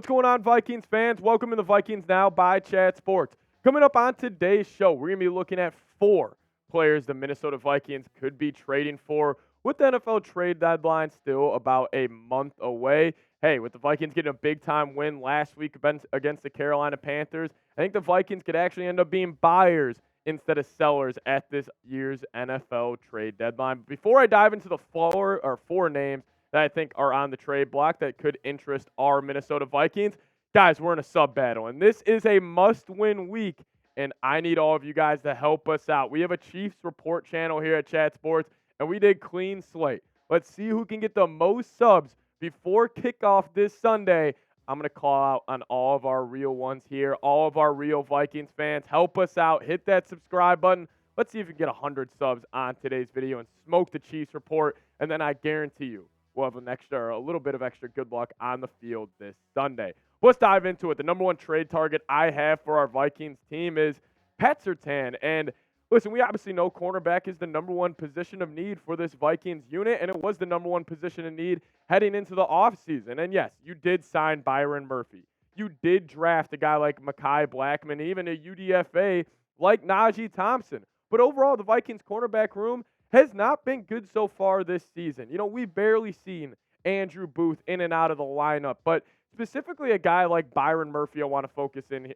What's going on, Vikings fans? Welcome to the Vikings Now by Chat Sports. Coming up on today's show, we're going to be looking at 4 players the Minnesota Vikings could be trading for, with the NFL trade deadline still about a month away. Hey, with the Vikings getting a big-time win last week against the Carolina Panthers, I think the Vikings could actually end up being buyers instead of sellers at this year's NFL trade deadline. Before I dive into the 4 names that I think are on the trade block that could interest our Minnesota Vikings, guys, we're in a sub battle, and this is a must-win week, and I need all of you guys to help us out. We have a Chiefs report channel here at Chat Sports, and we did clean slate. Let's see who can get the most subs before kickoff this Sunday. I'm going to call out on all of our real ones here, all of our real Vikings fans. Help us out. Hit that subscribe button. Let's see if we can get 100 subs on today's video and smoke the Chiefs report, and then I guarantee you we'll have a little bit of extra good luck on the field this Sunday. Let's dive into it. The number one trade target I have for our Vikings team is Pat Surtain. And listen, we obviously know cornerback is the number one position of need for this Vikings unit, and it was the number one position of need heading into the offseason. And yes, you did sign Byron Murphy. You did draft a guy like Mekhi Blackman, even a UDFA like Najee Thompson. But overall, the Vikings cornerback room has not been good so far this season. You know, we've barely seen Andrew Booth in and out of the lineup, but specifically a guy like Byron Murphy I want to focus in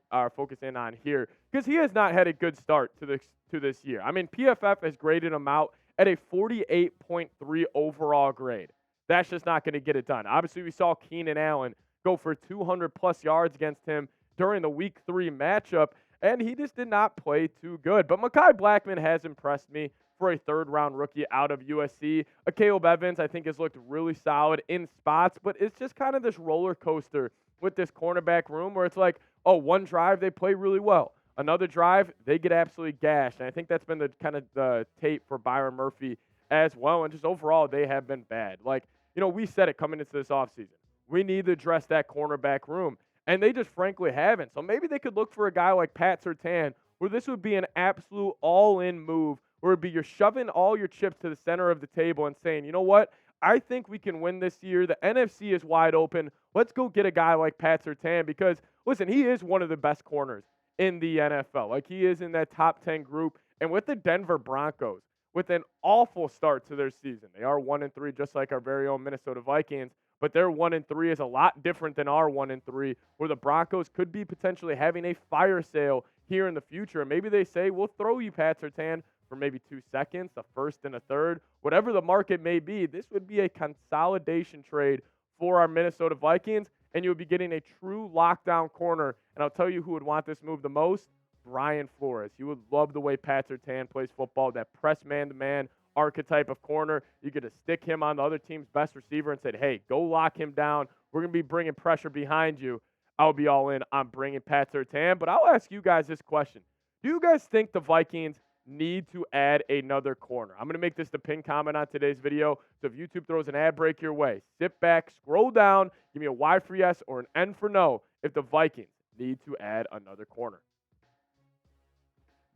on here, because he has not had a good start to this year. I mean, PFF has graded him out at a 48.3 overall grade. That's just not going to get it done. Obviously, we saw Keenan Allen go for 200-plus yards against him during the Week 3 matchup, and he just did not play too good. But Mekhi Blackman has impressed me for a third-round rookie out of USC. Caleb Evans, I think, has looked really solid in spots, but it's just kind of this roller coaster with this cornerback room where it's like, oh, one drive, they play really well. Another drive, they get absolutely gashed. And I think that's been the kind of the tape for Byron Murphy as well. And just overall, they have been bad. Like, you know, we said it coming into this offseason. We need to address that cornerback room. And they just frankly haven't. So maybe they could look for a guy like Pat Surtain, where this would be an absolute all-in move, where it'd be you're shoving all your chips to the center of the table and saying, you know what, I think we can win this year. The NFC is wide open. Let's go get a guy like Pat Surtain because, listen, he is one of the best corners in the NFL. Like, he is in that top 10 group. And with the Denver Broncos, with an awful start to their season, they are 1-3, just like our very own Minnesota Vikings, but their 1-3 is a lot different than our 1-3, where the Broncos could be potentially having a fire sale here in the future. And maybe they say, we'll throw you Pat Surtain for maybe 2 seconds, a first and a third, whatever the market may be. This would be a consolidation trade for our Minnesota Vikings, and you would be getting a true lockdown corner. And I'll tell you who would want this move the most, Brian Flores. He would love the way Pat Surtain plays football, that press man-to-man archetype of corner. You get to stick him on the other team's best receiver and say, hey, go lock him down. We're going to be bringing pressure behind you. I'll be all in on bringing Pat Surtain. But I'll ask you guys this question. Do you guys think the Vikings need to add another corner? I'm going to make this the pinned comment on today's video. So if YouTube throws an ad break your way, sit back, scroll down, give me a Y for yes or an N for no if the Vikings need to add another corner.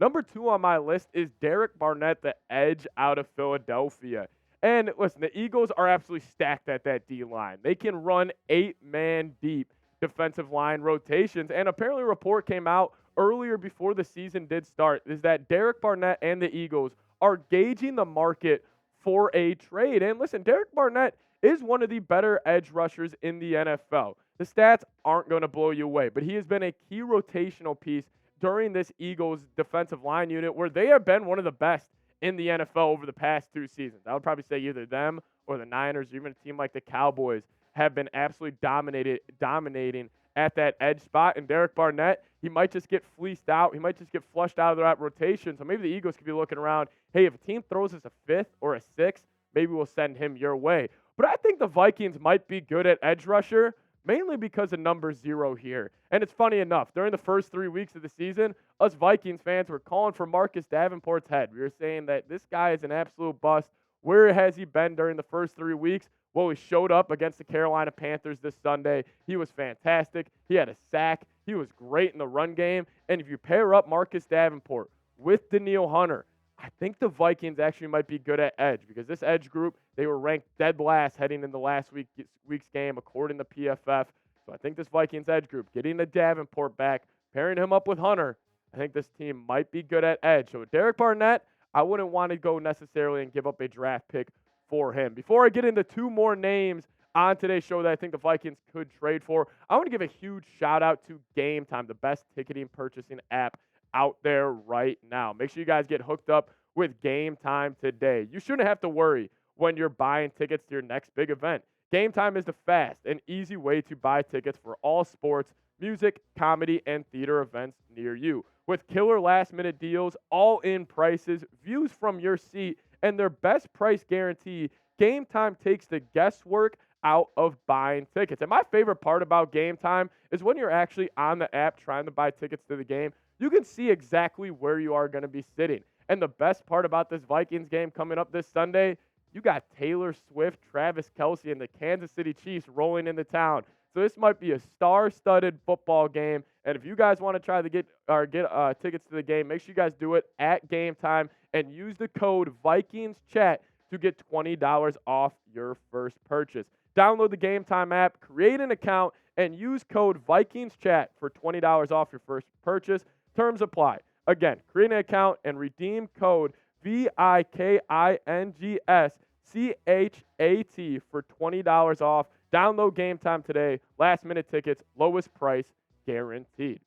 Number 2 on my list is Derek Barnett, the edge out of Philadelphia. And listen, the Eagles are absolutely stacked at that D-line. They can run 8-man deep defensive line rotations. And apparently a report came out earlier before the season did start is that Derek Barnett and the Eagles are gauging the market for a trade. And listen, Derek Barnett is one of the better edge rushers in the NFL. The stats aren't going to blow you away, but he has been a key rotational piece during this Eagles defensive line unit where they have been one of the best in the NFL over the past 2 seasons. I would probably say either them or the Niners or even a team like the Cowboys have been absolutely dominating at that edge spot. And Derek Barnett, he might just get fleeced out. He might just get flushed out of that rotation. So maybe the Eagles could be looking around, hey, if a team throws us a 5th or a 6th, maybe we'll send him your way. But I think the Vikings might be good at edge rusher, mainly because of number 0 here. And it's funny enough, during the first 3 weeks of the season, us Vikings fans were calling for Marcus Davenport's head. We were saying that this guy is an absolute bust. Where has he been during the first 3 weeks? Well, he showed up against the Carolina Panthers this Sunday. He was fantastic. He had a sack. He was great in the run game. And if you pair up Marcus Davenport with Danielle Hunter, I think the Vikings actually might be good at edge because this edge group, they were ranked dead last heading into last week's game according to PFF. So I think this Vikings edge group, getting the Davenport back, pairing him up with Hunter, I think this team might be good at edge. So Derek Barnett, I wouldn't want to go necessarily and give up a draft pick for him. Before I get into two more names on today's show that I think the Vikings could trade for, I want to give a huge shout out to Game Time, the best ticketing purchasing app out there right now. Make sure you guys get hooked up with Game Time today. You shouldn't have to worry when you're buying tickets to your next big event. Game Time is the fast and easy way to buy tickets for all sports, music, comedy, and theater events near you. With killer last-minute deals, all-in prices, views from your seat, and their best price guarantee, Game Time takes the guesswork out of buying tickets. And my favorite part about Game Time is when you're actually on the app trying to buy tickets to the game, you can see exactly where you are going to be sitting. And the best part about this Vikings game coming up this Sunday, you got Taylor Swift, Travis Kelce, and the Kansas City Chiefs rolling into town. So this might be a star-studded football game. And if you guys want to try to get tickets to the game, make sure you guys do it at Game Time and use the code VikingsChat to get $20 off your first purchase. Download the Game Time app, create an account, and use code VikingsChat for $20 off your first purchase. Terms apply. Again, create an account and redeem code VIKINGSCHAT for $20 off. Download Game Time today. Last-minute tickets, lowest price guaranteed.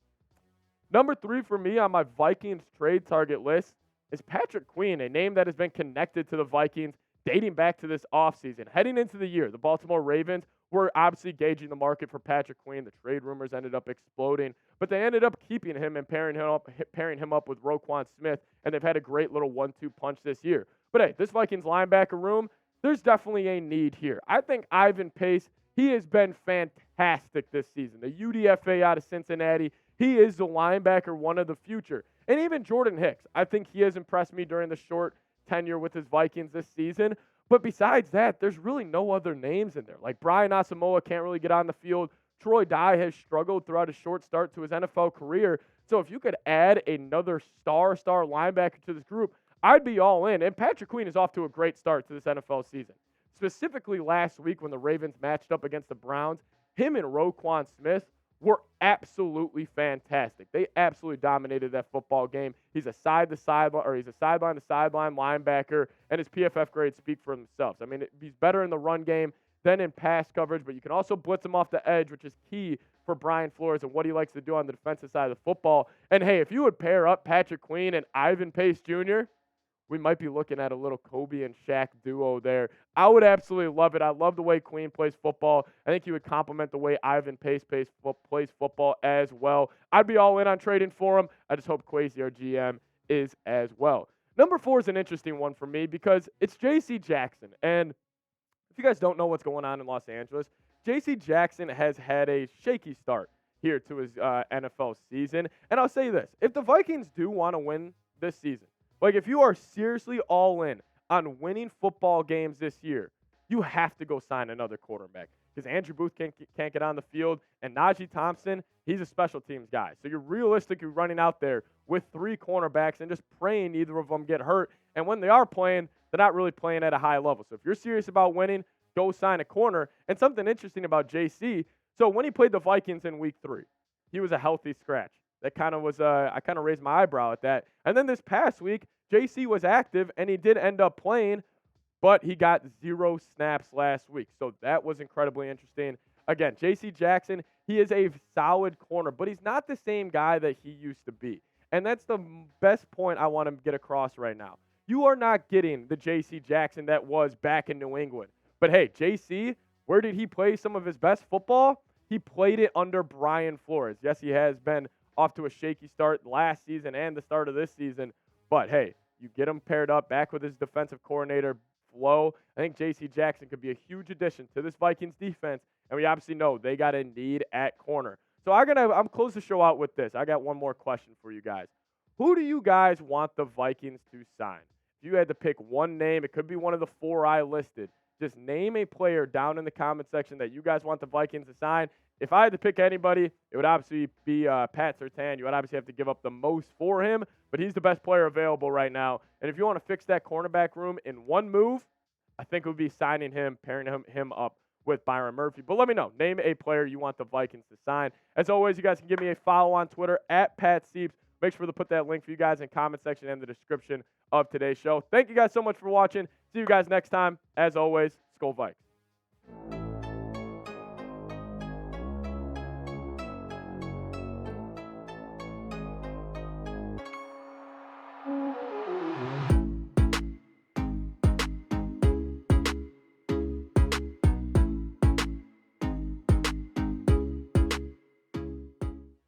Number 3 for me on my Vikings trade target list is Patrick Quenn, a name that has been connected to the Vikings dating back to this offseason. Heading into the year, the Baltimore Ravens were obviously gauging the market for Patrick Quenn. The trade rumors ended up exploding, but they ended up keeping him and pairing him up with Roquan Smith, and they've had a great little 1-2 punch this year. But hey, this Vikings linebacker room, there's definitely a need here. I think Ivan Pace, he has been fantastic this season. The UDFA out of Cincinnati, he is the linebacker one of the future. And even Jordan Hicks, I think he has impressed me during the short tenure with his Vikings this season. But besides that, there's really no other names in there. Like Brian Asamoah can't really get on the field. Troy Dye has struggled throughout a short start to his NFL career. So if you could add another star linebacker to this group, I'd be all in. And Patrick Quenn is off to a great start to this NFL season. Specifically last week when the Ravens matched up against the Browns, him and Roquan Smith were absolutely fantastic. They absolutely dominated that football game. He's a sideline to sideline linebacker, and his PFF grades speak for themselves. I mean, he's better in the run game than in pass coverage, but you can also blitz him off the edge, which is key for Brian Flores and what he likes to do on the defensive side of the football. And hey, if you would pair up Patrick Quenn and Ivan Pace Jr., we might be looking at a little Kobe and Shaq duo there. I would absolutely love it. I love the way Quenn plays football. I think he would complement the way Ivan Pace plays football as well. I'd be all in on trading for him. I just hope Kwesi, our GM, is as well. Number 4 is an interesting one for me because it's J.C. Jackson. And if you guys don't know what's going on in Los Angeles, J.C. Jackson has had a shaky start here to his NFL season. And I'll say this. If the Vikings do want to win this season, like, if you are seriously all in on winning football games this year, you have to go sign another quarterback because Andrew Booth can't get on the field, and Najee Thompson, he's a special teams guy. So you're realistically running out there with 3 cornerbacks and just praying neither of them get hurt. And when they are playing, they're not really playing at a high level. So if you're serious about winning, go sign a corner. And something interesting about JC, so when he played the Vikings in week 3, he was a healthy scratch. That kind of was, I kind of raised my eyebrow at that. And then this past week, JC was active, and he did end up playing, but he got 0 snaps last week. So that was incredibly interesting. Again, J.C. Jackson, he is a solid corner, but he's not the same guy that he used to be. And that's the best point I want to get across right now. You are not getting the J.C. Jackson that was back in New England. But hey, J.C., where did he play some of his best football? He played it under Brian Flores. Yes, he has been off to a shaky start last season and the start of this season. But hey, you get him paired up back with his defensive coordinator, Flo. I think J.C. Jackson could be a huge addition to this Vikings defense, and we obviously know they got a need at corner. So I'm close the show out with this. I got one more question for you guys. Who do you guys want the Vikings to sign? If you had to pick one name, it could be one of the 4 I listed. Just name a player down in the comment section that you guys want the Vikings to sign. If I had to pick anybody, it would obviously be Pat Surtain. You would obviously have to give up the most for him, but he's the best player available right now. And if you want to fix that cornerback room in one move, I think it would be signing him, pairing him up with Byron Murphy. But let me know. Name a player you want the Vikings to sign. As always, you guys can give me a follow on Twitter at PatSieps. Make sure to put that link for you guys in the comment section and the description of today's show. Thank you guys so much for watching. See you guys next time. As always, Skol Vikes.